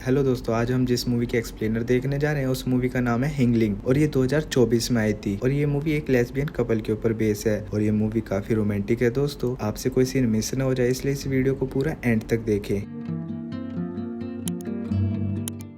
Hello दोस्तों, आज हम जिस मूवी के एक्सप्लेनर देखने जा रहे हैं उस मूवी का नाम है हिंगलिंग और ये 2024 में आई थी और ये मूवी एक लेस्बियन कपल के ऊपर बेस है और ये मूवी काफी रोमांटिक है। दोस्तों, आपसे कोई सीन मिस ना हो जाए इसलिए इस वीडियो को पूरा एंड तक देखें।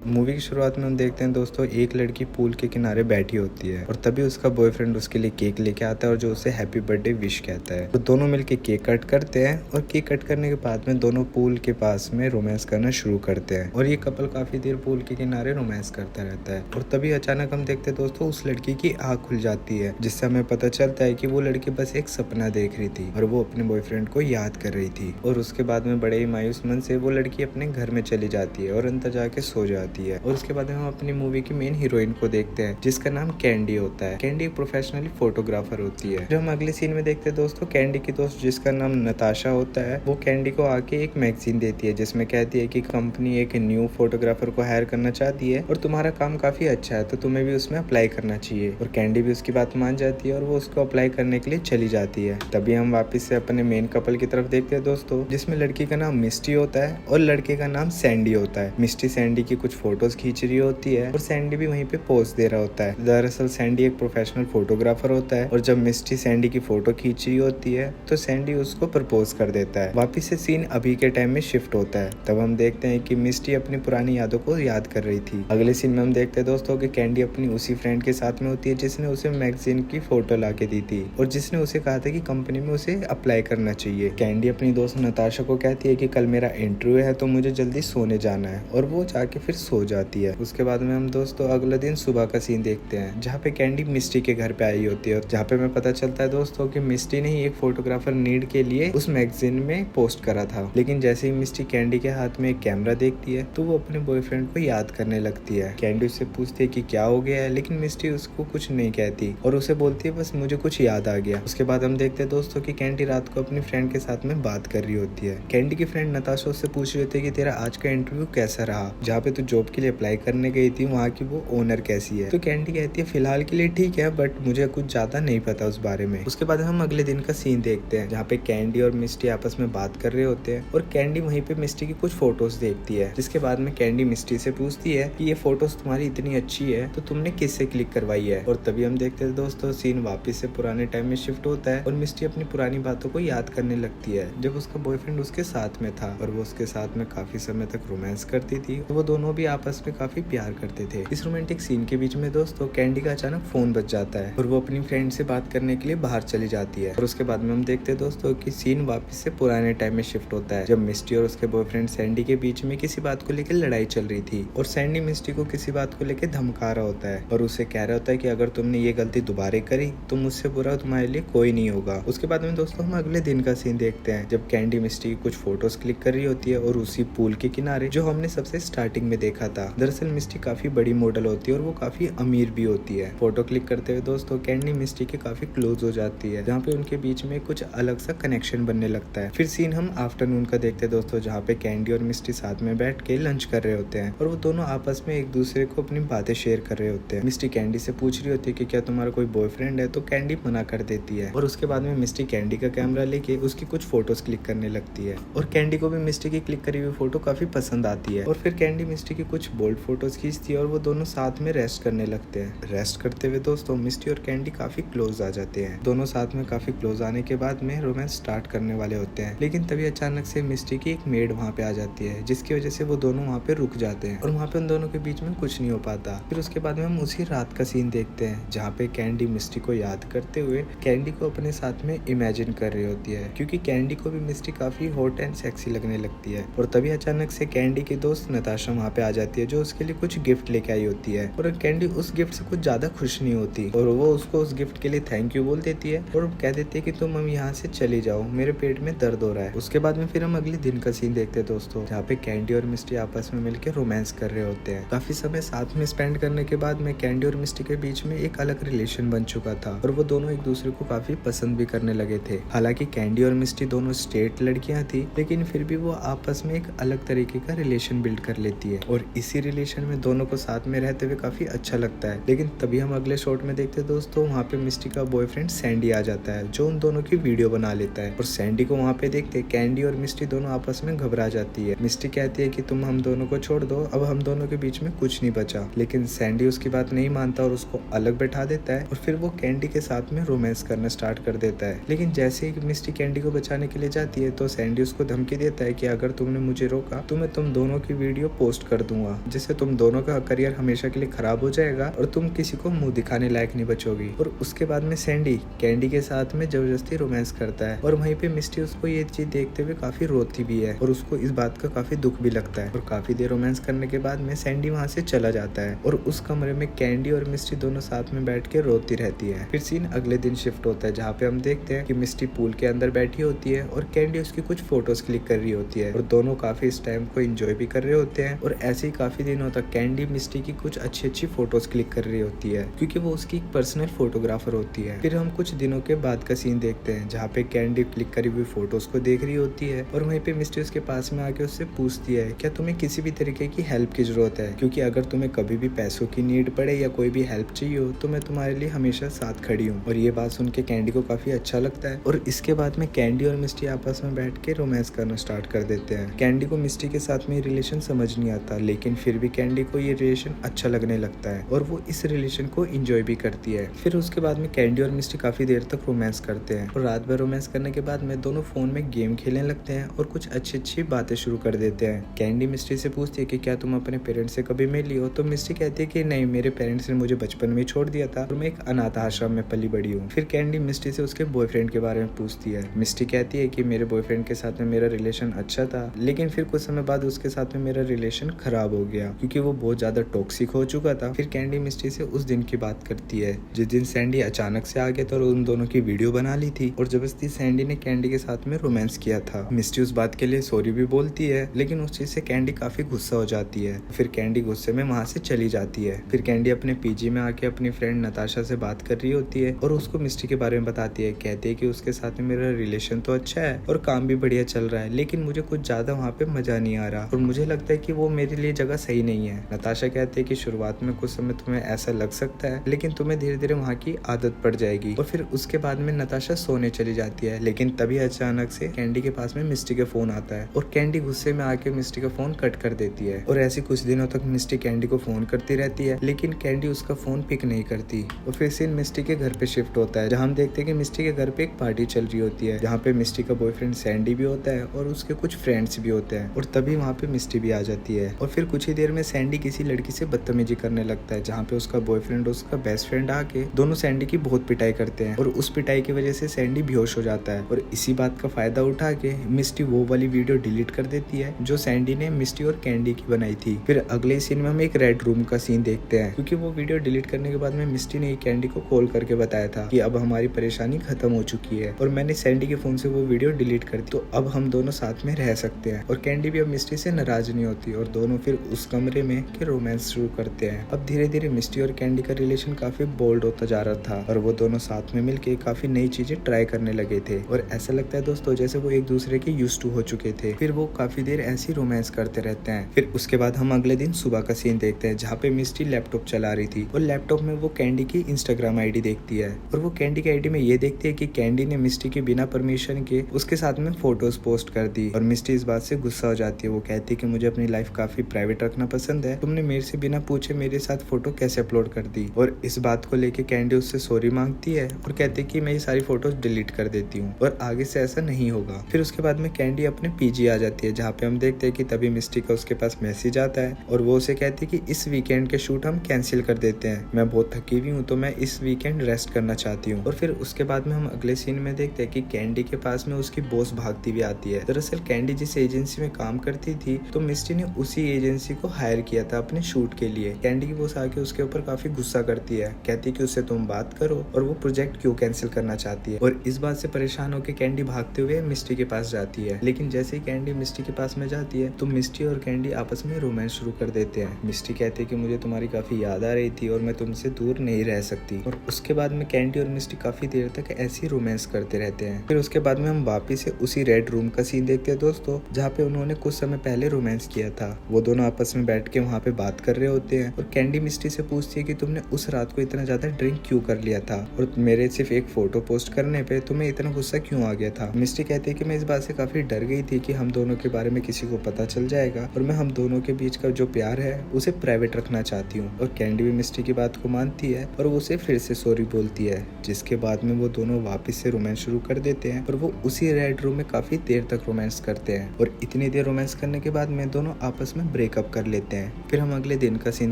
मूवी की शुरुआत में हम देखते हैं दोस्तों, एक लड़की पूल के किनारे बैठी होती है और तभी उसका बॉयफ्रेंड उसके लिए केक लेके आता है और जो उसे हैप्पी बर्थडे विश कहता है। तो दोनों मिलके केक कट करते हैं और केक कट करने के बाद में दोनों पूल के पास में रोमांस करना शुरू करते हैं और ये कपल काफी देर पूल के किनारे रोमांस करता रहता है और तभी अचानक हम देखते हैं दोस्तों, उस लड़की की आँख खुल जाती है जिससे हमें पता चलता है कि वो लड़की बस एक सपना देख रही थी और वो अपने बॉयफ्रेंड को याद कर रही थी। और उसके बाद में बड़े ही मायूस मन से वो लड़की अपने घर में चली जाती है और अंदर जाके सो जाती है। और उसके बाद हम अपनी मूवी की मेन हीरोइन को देखते हैं जिसका नाम कैंडी होता है। कैंडी एक प्रोफेशनली फोटोग्राफर होती है। जो हम अगले सीन में देखते हैं दोस्तों, कैंडी की दोस्त जिसका नाम नताशा होता है वो कैंडी को आके एक मैगजीन देती है जिसमें कहती है कि कंपनी एक न्यू फोटोग्राफर को हायर करना चाहती है और तुम्हारा काम काफी अच्छा है तो तुम्हें भी उसमें अप्लाई करना चाहिए। और कैंडी भी उसकी बात मान जाती है और वो उसको अप्लाई करने के लिए चली जाती है। तभी हम वापस से अपने मेन कपल की तरफ देखते हैं दोस्तों, जिसमें लड़की का नाम मिस्टी होता है और लड़के का नाम सैंडी होता है। मिस्टी सैंडी की कुछ फोटोज खींच रही होती है और सैंडी भी वहीं पे पोज दे रहा होता है। दरअसल सैंडी एक प्रोफेशनल फोटोग्राफर होता है और जब मिस्टी सैंडी की फोटो खींच रही होती है तो सैंडी उसको प्रपोज कर देता है। वापिस से सीन अभी के टाइम में शिफ्ट होता है। तब हम देखते हैं कि मिस्टी अपनी पुरानी यादों को याद कर रही थी। अगले सीन में हम देखते हैं दोस्तों कि कैंडी अपनी उसी फ्रेंड के साथ में होती है जिसने उसे मैगजीन की फोटो ला के दी थी और जिसने उसे कहा था कि कंपनी में उसे अप्लाई करना चाहिए। कैंडी अपनी दोस्त नताशा को कहती है कि कल मेरा इंटरव्यू है तो मुझे जल्दी सोने जाना है और वो जाके फिर सो जाती है। उसके बाद में हम दोस्तों अगले दिन सुबह का सीन देखते हैं जहाँ पे कैंडी मिस्टी के घर पे आई होती है और जहाँ पे हमें पता चलता है दोस्तों कि मिस्टी ने ही एक फोटोग्राफर नीड के लिए उस मैगजीन में पोस्ट करा था। लेकिन जैसे ही मिस्टी कैंडी के हाथ में एक कैमरा देखती है तो वो अपने बॉयफ्रेंड को याद करने लगती है। कैंडी उससे पूछती है कि क्या हो गया है, लेकिन मिस्टी उसको कुछ नहीं कहती और उसे बोलती है बस मुझे कुछ याद आ गया। उसके बाद हम देखते हैं दोस्तों कि कैंडी रात को अपनी फ्रेंड के साथ में बात कर रही होती है। कैंडी की फ्रेंड नताशा उससे पूछ रही होती है कि तेरा आज का इंटरव्यू कैसा रहा, जहाँ पे तू जॉब के लिए अप्लाई करने गई थी वहाँ की वो ओनर कैसी है। तो कैंडी कहती है फिलहाल के लिए ठीक है बट मुझे कुछ ज्यादा नहीं पता उस बारे में। उसके बाद हम अगले दिन का सीन देखते हैं जहाँ पे कैंडी और मिस्टी आपस में बात कर रहे होते हैं और कैंडी वहीं पे मिस्टी की कुछ फोटोज देखती है, जिसके बाद में कैंडी मिस्टी से पूछती है कि ये फोटोज तुम्हारी इतनी अच्छी है तो तुमने किससे क्लिक करवाई है। और तभी हम देखते हैं दोस्तों सीन वापस से पुराने टाइम में शिफ्ट होता है और मिस्टी अपनी पुरानी बातों को याद करने लगती है जब उसका बॉयफ्रेंड उसके साथ में था और वो उसके साथ में काफी समय तक रोमांस करती थी। वो दोनों भी आपस में काफी प्यार करते थे। इस रोमांटिक सीन के बीच में दोस्तों कैंडी का अचानक फोन बज जाता है और वो अपनी फ्रेंड से बात करने के लिए बाहर चली जाती है। और उसके बाद में हम देखते हैं दोस्तों कि सीन वापस से पुराने टाइम में शिफ्ट होता है जब मिस्टी और उसके बॉयफ्रेंड सैंडी के बीच में किसी बात को लेकर लड़ाई चल रही थी और सैंडी मिस्टी को किसी बात को लेकर धमका रहा होता है और उसे कह रहा होता है कि अगर तुमने ये गलती दोबारा करी तो मुझसे बुरा तुम्हारे लिए कोई नहीं होगा। उसके बाद में दोस्तों हम अगले दिन का सीन देखते हैं जब कैंडी मिस्टी की कुछ फोटोज क्लिक कर रही होती है और उसी पूल के किनारे जो हमने सबसे स्टार्टिंग में देखा था। दरअसल मिस्टी काफी बड़ी मॉडल होती है और वो काफी अमीर भी होती है। फोटो क्लिक करते हुए दोस्तों कैंडी मिस्टी के काफी क्लोज हो जाती है जहाँ पे उनके बीच में कुछ अलग सा कनेक्शन बनने लगता है। फिर सीन हम आफ्टरनून का देखते हैं दोस्तों जहाँ पे कैंडी और मिस्टी साथ में बैठ के लंच कर रहे होते हैं और वो दोनों आपस में एक दूसरे को अपनी बातें शेयर कर रहे होते हैं। मिस्टी कैंडी से पूछ रही होती है कि क्या तुम्हारा कोई बॉयफ्रेंड है तो कैंडी मना कर देती है और उसके बाद में मिस्टी कैंडी का कैमरा लेके उसकी कुछ फोटोज क्लिक करने लगती है और कैंडी को भी मिस्टी की क्लिक करी हुई फोटो काफी पसंद आती है और फिर कैंडी मिस्टी की कुछ बोल्ड फोटोज खींचती है और वो दोनों साथ में रेस्ट करने लगते हैं। रेस्ट करते हुए दोस्तों मिस्टी और कैंडी काफी क्लोज आ जाते हैं। दोनों साथ में काफी क्लोज आने के बाद में रोमांस स्टार्ट करने वाले होते हैं, लेकिन तभी अचानक से मिस्टी की एक मेड वहाँ पे आ जाती है जिसकी वजह से वो दोनों वहाँ पे रुक जाते हैं और वहाँ पे उन दोनों के बीच में कुछ नहीं हो पाता। फिर उसके बाद में हम उसी रात का सीन देखते हैं जहाँ पे कैंडी मिस्टी को याद करते हुए कैंडी को अपने साथ में इमेजिन कर रही होती है क्योंकि कैंडी को भी मिस्टी काफी हॉट एंड सेक्सी लगने लगती है। और तभी अचानक से कैंडी की दोस्त नताशा वहाँ पे आ जाती है जो उसके लिए कुछ गिफ्ट लेके आई होती है और कैंडी उस गिफ्ट से कुछ ज्यादा खुश नहीं होती और वो उसको उस गिफ्ट के लिए थैंक यू बोल देती है और कह देती है कि तुम हम यहाँ से चली जाओ, मेरे पेट में दर्द हो रहा है। उसके बाद में फिर हम अगले दिन का सीन देखते हैं दोस्तों जहाँ पे कैंडी और मिस्टी आपस में मिलकर रोमांस कर रहे होते हैं। काफी समय साथ में स्पेंड करने के बाद में कैंडी और मिस्टी के बीच में एक अलग रिलेशन बन चुका था और वो दोनों एक दूसरे को काफी पसंद भी करने लगे थे। हालांकि कैंडी और मिस्टी दोनों स्ट्रेट लड़कियां थी लेकिन फिर भी वो आपस में एक अलग तरीके का रिलेशन बिल्ड कर लेती है और इसी रिलेशन में दोनों को साथ में रहते हुए काफी अच्छा लगता है। लेकिन तभी हम अगले शॉट में देखते हैं दोस्तों, वहाँ पे मिस्टी का बॉयफ्रेंड सैंडी आ जाता है जो उन दोनों की वीडियो बना लेता है। और सैंडी को वहाँ पे देखते कैंडी और मिस्टी दोनों आपस में घबरा जाती है। मिस्टी कहती है कि तुम हम दोनों को छोड़ दो, अब हम दोनों के बीच में कुछ नहीं बचा। लेकिन सैंडी उसकी बात नहीं मानता और उसको अलग बैठा देता है और फिर वो कैंडी के साथ में रोमांस करना स्टार्ट कर देता है। लेकिन जैसे ही मिस्टी कैंडी को बचाने के लिए जाती है तो सैंडी उसको धमकी देता है कि अगर तुमने मुझे रोका तो मैं तुम दोनों की वीडियो पोस्ट कर दूंगा, जिससे तुम दोनों का करियर हमेशा के लिए खराब हो जाएगा और तुम किसी को मुंह दिखाने लायक नहीं बचोगी। और उसके बाद में सैंडी कैंडी के साथ में जबरदस्ती रोमांस करता है और वहीं पे मिस्टी उसको ये चीज देखते हुए काफी रोती भी है और उसको इस बात का काफी दुख भी लगता है। और काफी देर रोमांस करने के बाद में सैंडी वहाँ से चला जाता है और उस कमरे में कैंडी और मिस्टी दोनों साथ में बैठ के रोती रहती है। फिर सीन अगले दिन शिफ्ट होता है जहाँ पे हम देखते हैं कि मिस्टी पूल के अंदर बैठी होती है और कैंडी उसकी कुछ फोटोज क्लिक कर रही होती है और दोनों काफी इस टाइम को एंजॉय भी कर रहे होते हैं। और ऐसे ही काफी दिनों तक कैंडी मिस्टी की कुछ अच्छी फोटोज क्लिक कर रही होती है क्योंकि वो उसकी एक पर्सनल फोटोग्राफर होती है। फिर हम कुछ दिनों के बाद का सीन देखते हैं जहाँ पे कैंडी क्लिक करी हुई फोटोज को देख रही होती है और वहीं पे मिस्टी उसके पास में आके उससे पूछती है क्या तुम्हें किसी भी तरीके की हेल्प की जरूरत है, क्योंकि अगर तुम्हें कभी भी पैसों की नीड पड़े या कोई भी हेल्प चाहिए हो तो मैं तुम्हारे लिए हमेशा साथ खड़ी हूँ। और ये बात सुन के कैंडी को काफी अच्छा लगता है और इसके बाद में कैंडी और मिस्टी आपस में बैठ के रोमांस करना स्टार्ट कर देते हैं। कैंडी को मिस्टी के साथ में रिलेशन समझ नहीं आता लेकिन फिर भी कैंडी को ये रिलेशन अच्छा लगने लगता है और वो इस रिलेशन को एंजॉय भी करती है। फिर उसके बाद में कैंडी और मिस्टी काफी देर तक रोमांस करते हैं और रात भर रोमांस करने के बाद में दोनों फोन में गेम खेलने लगते हैं और कुछ अच्छी बातें शुरू कर देते हैं। कैंडी मिस्टी से पूछती है कि क्या तुम अपने पेरेंट्स से कभी मिली हो, तो मिस्टी कहती है कि नहीं, मेरे पेरेंट्स ने मुझे बचपन में छोड़ दिया था और मैं एक अनाथ आश्रम में पली बड़ी हूँ। फिर कैंडी मिस्टी से उसके बॉयफ्रेंड के बारे में पूछती है। मिस्टी कहती है कि मेरे बॉयफ्रेंड के साथ में मेरा रिलेशन अच्छा था लेकिन फिर कुछ समय बाद उसके साथ में मेरा रिलेशन खराब हो गया क्योंकि वो बहुत ज्यादा टॉक्सिक हो चुका था। फिर कैंडी मिस्टी से उस दिन की बात करती है जिस दिन सैंडी अचानक से आ गया था और उन दोनों की वीडियो बना ली थी और जबरदस्ती सैंडी ने कैंडी के साथ में रोमांस किया था। मिस्टी उस बात के लिए सॉरी भी बोलती है लेकिन उस चीज से कैंडी काफी गुस्सा हो जाती है। फिर कैंडी गुस्से में वहाँ से चली जाती है। फिर कैंडी अपने पीजी में आके अपनी फ्रेंड नताशा से बात कर रही होती है और उसको मिस्टी के बारे में बताती है। कहती है कि उसके साथ में मेरा रिलेशन तो अच्छा है और काम भी बढ़िया चल रहा है लेकिन मुझे कुछ ज्यादा वहाँ पे मजा नहीं आ रहा और मुझे लगता है कि वो मेरे लिए जगह सही नहीं है। नताशा कहती है कि शुरुआत में कुछ समय तुम्हें ऐसा लग सकता है लेकिन तुम्हें धीरे धीरे वहाँ की आदत पड़ जाएगी। और फिर उसके बाद में नताशा सोने चली जाती है लेकिन तभी अचानक से कैंडी के पास में मिस्टी का फोन आता है और कैंडी गुस्से में आके मिस्टी का फोन कट कर देती है। और ऐसे कुछ दिनों तक मिस्टी कैंडी को फोन करती रहती है लेकिन कैंडी उसका फोन पिक नहीं करती। और फिर सीन मिस्टी के घर पे शिफ्ट होता है जहाँ हम देखते हैं कि मिस्टी के घर पे एक पार्टी चल रही होती है जहाँ पे मिस्टी का बॉयफ्रेंड सैंडी भी होता है और उसके कुछ फ्रेंड्स भी होते हैं। और तभी वहाँ पे मिस्टी भी आ जाती है और फिर कुछ ही देर में सैंडी किसी लड़की से बदतमीजी करने लगता है जहाँ पे उसका बॉयफ्रेंड और उसका बेस्ट फ्रेंड आके दोनों सैंडी की बहुत पिटाई करते हैं और उस पिटाई की वजह से सैंडी बेहोश हो जाता है। और इसी बात का फायदा उठा के मिस्टी वो वाली वीडियो डिलीट कर देती है जो सैंडी ने मिस्टी और कैंडी की बनाई थी। फिर अगले सीन में हम एक रेड रूम का सीन देखते हैं क्योंकि वो वीडियो डिलीट करने के बाद में मिस्टी ने कैंडी को कॉल करके बताया था कि अब हमारी परेशानी खत्म हो चुकी है और मैंने सैंडी के फोन से वो वीडियो डिलीट कर दी तो अब हम दोनों साथ में रह सकते हैं। और कैंडी भी अब मिस्टी से नाराज नहीं होती और दोनों फिर उस कमरे में के रोमांस शुरू करते हैं। अब धीरे धीरे मिस्टी और कैंडी का रिलेशन काफी बोल्ड होता जा रहा था और वो दोनों साथ में मिलके काफी नई चीजें ट्राई करने लगे थे और ऐसा लगता है दोस्तों जैसे वो एक दूसरे के यूज्ड टू हो चुके थे। फिर वो काफी देर ऐसी रोमांस करते रहते हैं। फिर उसके बाद हम अगले दिन सुबह का सीन देखते हैं जहाँ पे मिस्टी लैपटॉप चला रही थी और लैपटॉप में वो कैंडी की इंस्टाग्राम आईडी देखती है और वो कैंडी की आईडी में ये देखती है कि कैंडी ने मिस्टी के बिना परमिशन के उसके साथ में फोटोज पोस्ट कर दी और मिस्टी इस बात से गुस्सा हो जाती है। वो कहती है कि मुझे अपनी लाइफ काफी प्राइवेट रखना पसंद है, तुमने मेरे से बिना पूछे मेरे साथ फोटो कैसे अपलोड कर दी। और इस बात को लेके कैंडी उससे सॉरी मांगती है और कहती है कि मैं ये सारी फोटोज डिलीट कर देती हूँ और आगे से ऐसा नहीं होगा। फिर उसके बाद में कैंडी अपने पीजी आ जाती है जहाँ पे हम देखते हैं कि तभी मिस्टी का उसके पास मैसेज आता है और वो उसे कहती है कि इस वीकेंड के शूट हम कैंसिल कर देते हैं, मैं बहुत थकी हुई हूँ तो मैं इस वीकेंड रेस्ट करना चाहती हूँ। और फिर उसके बाद में हम अगले सीन में देखते हैं कि कैंडी के पास में उसकी बॉस भागती भी आती है। दरअसल कैंडी जिस एजेंसी में काम करती थी तो मिस्टी ने उसी एजेंसी को हायर किया था अपने शूट के लिए। कैंडी की बॉस आके उसके ऊपर काफी गुस्सा करती है, कहती है कि उससे तुम बात करो और वो प्रोजेक्ट क्यों कैंसिल करना चाहती है। और इस बात से परेशान होकर कैंडी भागते हुए मिस्टी के पास जाती है। लेकिन जैसे ही कैंडी मिस्टी के पास में जाती है तो मिस्टी और कैंडी आपस में रोमांस शुरू कर देते हैं। मिस्टी कहती है कि मुझे तुम्हारी काफी याद आ रही थी और मैं तुमसे दूर नहीं रह सकती। और उसके बाद में कैंडी और मिस्टी काफी देर तक ऐसी रोमांस करते रहते हैं। फिर उसके बाद में हम वापिस से उसी रेड रूम का सीन देखते हैं दोस्तों, जहाँ पे उन्होंने कुछ समय पहले रोमांस किया था। वो दोनों दोनों आपस में बैठ के वहाँ पे बात कर रहे होते हैं और कैंडी मिस्टी से पूछती है कि तुमने उस रात को इतना ज्यादा ड्रिंक क्यों कर लिया था और मेरे सिर्फ एक फोटो पोस्ट करने पे तुम्हें इतना गुस्सा क्यों आ गया था। मिस्टी कहती है कि मैं इस बात से काफी डर गई थी कि हम दोनों के बारे में किसी को पता चल जाएगा और मैं हम दोनों के बीच का जो प्यार है उसे प्राइवेट रखना चाहती हूँ। और कैंडी भी मिस्टी की बात को मानती है और वो उसे फिर से सॉरी बोलती है, जिसके बाद में वो दोनों वापस से रोमांस शुरू कर देते हैं और वो उसी रेड रूम में काफी देर तक रोमांस करते हैं और इतनी देर रोमांस करने के बाद में दोनों आपस में ब्रेकअप कर लेते हैं। फिर हम अगले दिन का सीन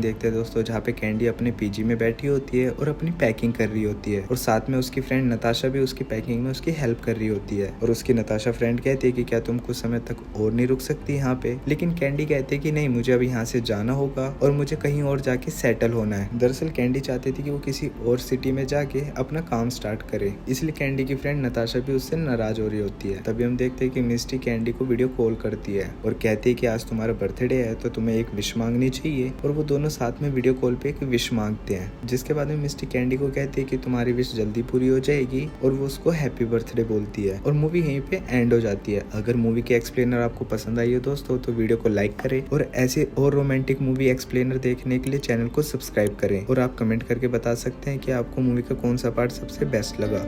देखते हैं दोस्तों, जहाँ पे कैंडी अपने पीजी में बैठी होती है और अपनी पैकिंग कर रही होती है और साथ में उसकी फ्रेंड नताशा भी उसकी पैकिंग में उसकी हेल्प कर रही होती है। और उसकी नताशा फ्रेंड कहती है कि क्या तुम कुछ समय तक और नहीं रुक सकती यहाँ पे, लेकिन कैंडी कहती है कि नहीं, मुझे अब यहाँ से जाना होगा और मुझे कहीं और जाके सेटल होना है। दरअसल कैंडी चाहती थी कि वो किसी और सिटी में जाके अपना काम स्टार्ट करे, इसलिए कैंडी की फ्रेंड नताशा भी उससे नाराज हो रही होती है। तभी हम देखते हैं कि मिस्टी कैंडी को वीडियो कॉल करती है और कहती है कि आज तुम्हारा बर्थडे है तो तुम्हें एक विश मांगनी चाहिए और वो दोनों साथ में वीडियो कॉल पे एक विश मांगते हैं, जिसके बाद में मिस्टी कैंडी को कहती है कि तुम्हारी विश जल्दी पूरी हो जाएगी और वो उसको हैप्पी बर्थडे बोलती है और मूवी यहीं पे एंड हो जाती है। अगर मूवी के एक्सप्लेनर आपको पसंद आई हो दोस्तों तो वीडियो को लाइक करें और ऐसे और रोमांटिक मूवी एक्सप्लेनर देखने के लिए चैनल को सब्सक्राइब करें और आप कमेंट करके बता सकते हैं कि आपको मूवी का कौन सा पार्ट सबसे बेस्ट लगा।